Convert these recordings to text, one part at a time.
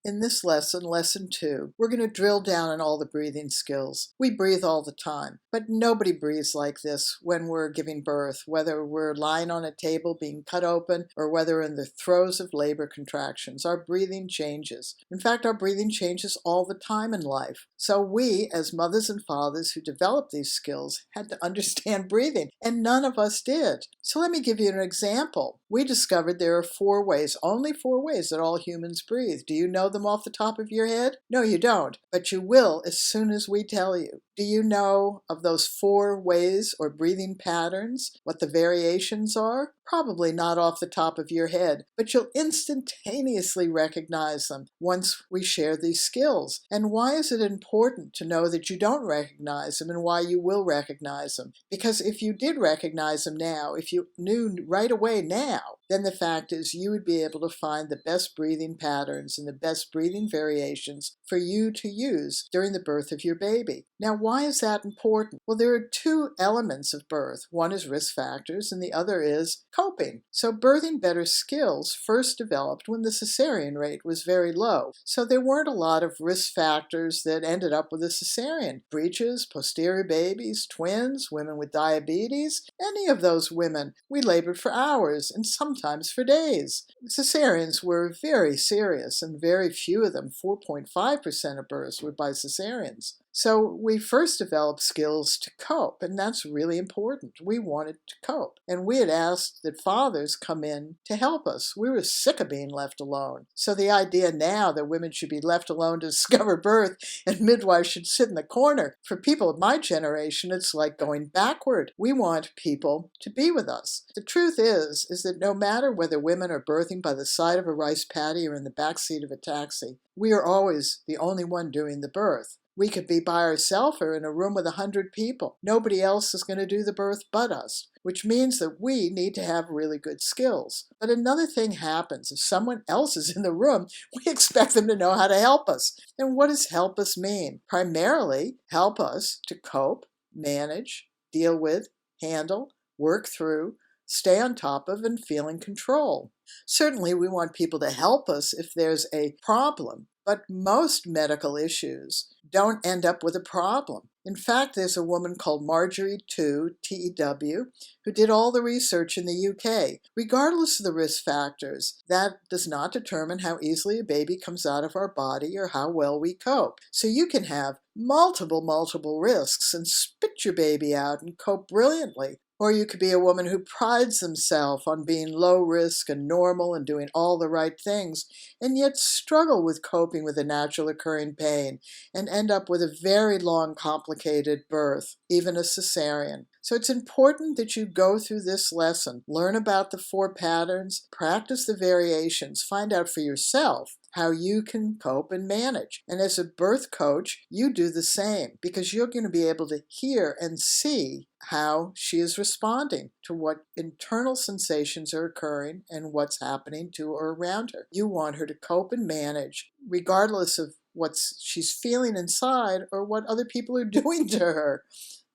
In this lesson, lesson 2, we're going to drill down on all the breathing skills. We breathe all the time, but nobody breathes like this when we're giving birth, whether we're lying on a table being cut open or whether in the throes of labor contractions. Our breathing changes. In fact, our breathing changes all the time in life. So we, as mothers and fathers who developed these skills, had to understand breathing, and none of us did. So let me give you an example. We discovered there are 4 ways, only 4 ways that all humans breathe. Do you know them off the top of your head? No, you don't, but you will as soon as we tell you. Do you know of those 4 ways or breathing patterns, what the variations are? Probably not off the top of your head, but you'll instantaneously recognize them once we share these skills. And why is it important to know that you don't recognize them and why you will recognize them? Because if you did recognize them now, if you knew right away now, then the fact is you would be able to find the best breathing patterns and the best breathing variations for you to use during the birth of your baby. Now, why is that important? Well, there are 2 elements of birth. One is risk factors and the other is coping. So birthing better skills first developed when the cesarean rate was very low. So there weren't a lot of risk factors that ended up with a cesarean. Breaches, posterior babies, twins, women with diabetes, any of those women. We labored for hours and sometimes for days. Cesareans were very serious and very few of them, 4.5% of births were by cesareans. So we first developed skills to cope, and that's really important. We wanted to cope, and we had asked that fathers come in to help us. We were sick of being left alone. So the idea now that women should be left alone to discover birth and midwives should sit in the corner, for people of my generation, it's like going backward. We want people to be with us. The truth is that no matter whether women are birthing by the side of a rice paddy or in the back seat of a taxi, we are always the only one doing the birth. We could be by ourselves or in a room with 100 people. Nobody else is going to do the birth but us, which means that we need to have really good skills. But another thing happens. If someone else is in the room, we expect them to know how to help us. And what does help us mean? Primarily, help us to cope, manage, deal with, handle, work through, stay on top of, and feel in control. Certainly, we want people to help us if there's a problem, but most medical issues don't end up with a problem. In fact, there's a woman called Marjorie Tew, who did all the research in the UK. Regardless of the risk factors, that does not determine how easily a baby comes out of our body or how well we cope. So you can have multiple risks and spit your baby out and cope brilliantly. Or you could be a woman who prides themselves on being low risk and normal and doing all the right things, and yet struggle with coping with a natural occurring pain and end up with a very long, complicated birth, even a cesarean. So it's important that you go through this lesson, learn about the 4 patterns, practice the variations, find out for yourself how you can cope and manage. And as a birth coach, you do the same because you're going to be able to hear and see how she is responding to what internal sensations are occurring and what's happening to or around her. You want her to cope and manage regardless of what she's feeling inside or what other people are doing to her.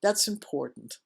That's important.